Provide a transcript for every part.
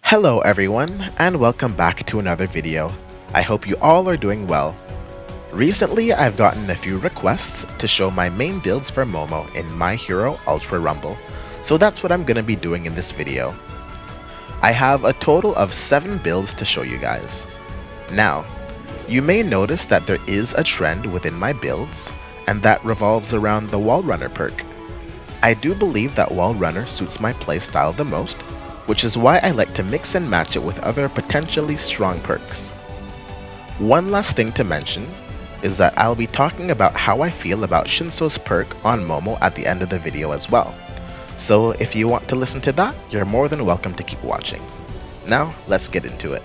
Hello everyone, and welcome back to another video. I hope you all are doing well. Recently, I've gotten a few requests to show my main builds for Momo in My Hero Ultra Rumble, so that's what I'm going to be doing in this video. I have a total of 7 builds to show you guys. Now, you may notice that there is a trend within my builds, and that revolves around the Wall Runner perk. I do believe that Wall Runner suits my playstyle the most, which is why I like to mix and match it with other potentially strong perks. One last thing to mention is that I'll be talking about how I feel about Shinso's perk on Momo at the end of the video as well. So if you want to listen to that, you're more than welcome to keep watching. Now, let's get into it.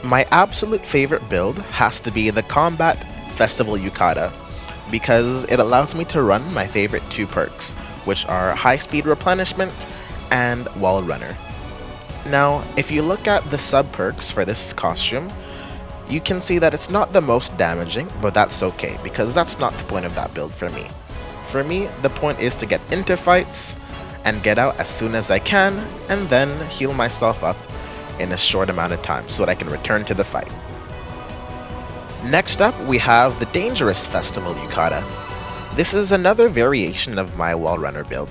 My absolute favorite build has to be the Combat Festival Yucata, because it allows me to run my favorite 2 perks, which are High Speed Replenishment and Wall Runner. Now, if you look at the sub-perks for this costume, you can see that it's not the most damaging, but that's okay, because that's not the point of that build for me. For me, the point is to get into fights and get out as soon as I can, and then heal myself up in a short amount of time so that I can return to the fight. Next up, we have the Dangerous Festival Yucata. This is another variation of my Wall Runner build.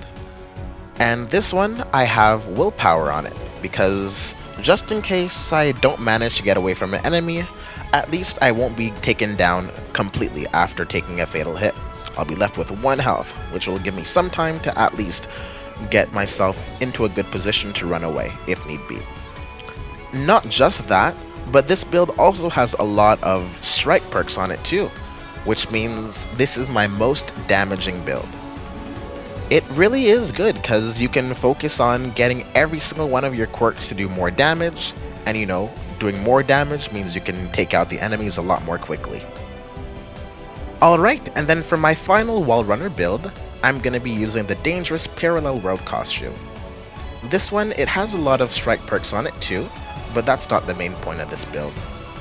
And this one, I have willpower on it, because just in case I don't manage to get away from an enemy, at least I won't be taken down completely after taking a fatal hit. I'll be left with 1 health, which will give me some time to at least get myself into a good position to run away, if need be. Not just that, but this build also has a lot of strike perks on it too, which means this is my most damaging build. It really is good because you can focus on getting every single one of your quirks to do more damage, and you know, doing more damage means you can take out the enemies a lot more quickly. Alright, and then for my final Wall Runner build, I'm going to be using the Dangerous Parallel World costume. This one, it has a lot of strike perks on it too, but that's not the main point of this build.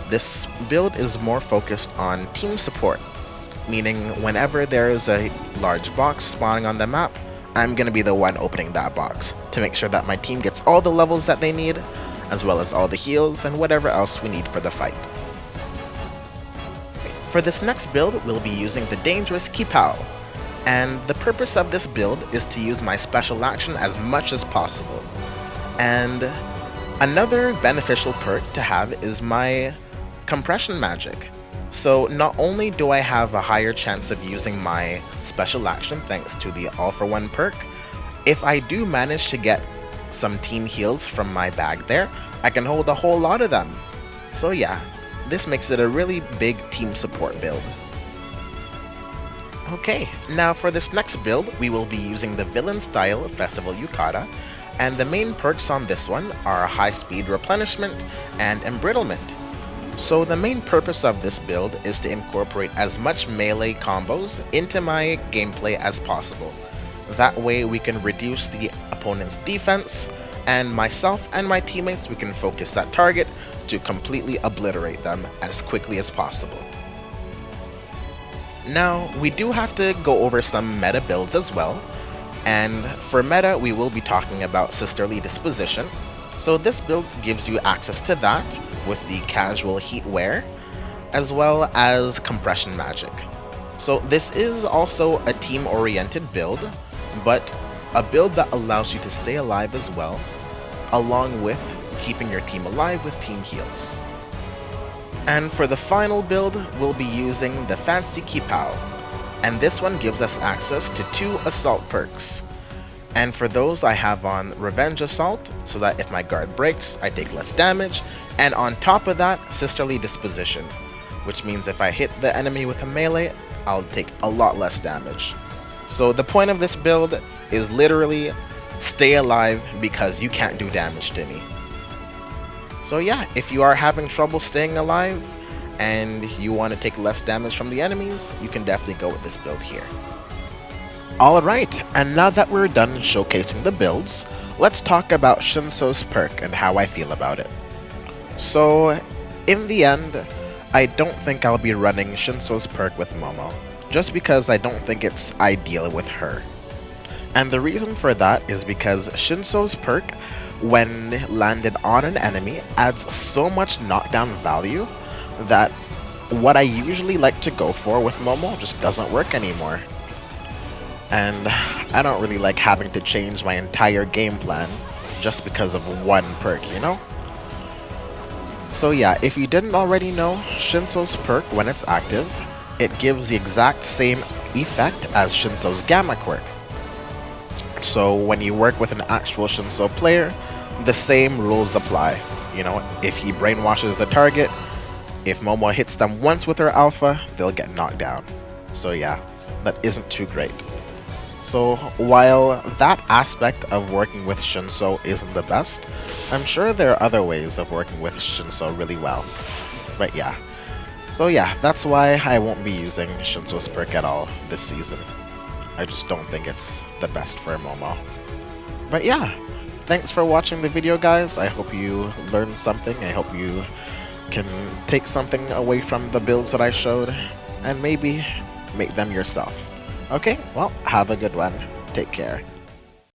This build is more focused on team support, meaning whenever there is a large box spawning on the map, I'm going to be the one opening that box to make sure that my team gets all the levels that they need, as well as all the heals and whatever else we need for the fight. For this next build, we'll be using the Dangerous Quipao, and the purpose of this build is to use my special action as much as possible. And another beneficial perk to have is my compression magic. So not only do I have a higher chance of using my special action thanks to the All for One perk, if I do manage to get some team heals from my bag there, I can hold a whole lot of them. So yeah, this makes it a really big team support build. Okay, now for this next build, we will be using the Villain Style Festival Yucata, and the main perks on this one are High Speed Replenishment and Embrittlement. So the main purpose of this build is to incorporate as much melee combos into my gameplay as possible. That way we can reduce the opponent's defense, and myself and my teammates, we can focus that target to completely obliterate them as quickly as possible. Now, we do have to go over some meta builds as well, and for meta we will be talking about Sisterly Disposition. So this build gives you access to that with the casual heat wear, as well as compression magic. So this is also a team-oriented build, but a build that allows you to stay alive as well, along with keeping your team alive with team heals. And for the final build, we'll be using the Fancy Quipao, and this one gives us access to 2 assault perks. And for those, I have on Revenge Assault, so that if my guard breaks, I take less damage, and on top of that, Sisterly Disposition, which means if I hit the enemy with a melee, I'll take a lot less damage. So the point of this build is literally stay alive because you can't do damage to me. So yeah, if you are having trouble staying alive and you want to take less damage from the enemies, you can definitely go with this build here. Alright, and now that we're done showcasing the builds, let's talk about Shinso's perk and how I feel about it. So, in the end, I don't think I'll be running Shinso's perk with Momo, just because I don't think it's ideal with her. And the reason for that is because Shinso's perk when landed on an enemy, adds so much knockdown value that what I usually like to go for with Momo just doesn't work anymore. And I don't really like having to change my entire game plan just because of one perk, you know? So yeah, if you didn't already know, Shinso's perk, when it's active, it gives the exact same effect as Shinso's Gamma quirk. So when you work with an actual Shinso player, the same rules apply. You know, if he brainwashes a target, if Momo hits them once with her alpha, they'll get knocked down. So yeah, that isn't too great. So while that aspect of working with Shinso isn't the best, I'm sure there are other ways of working with Shinso really well. But yeah. So yeah, that's why I won't be using Shinso's perk at all this season. I just don't think it's the best for Momo. But yeah, thanks for watching the video, guys. I hope you learned something. I hope you can take something away from the builds that I showed and maybe make them yourself. Okay, well, have a good one. Take care.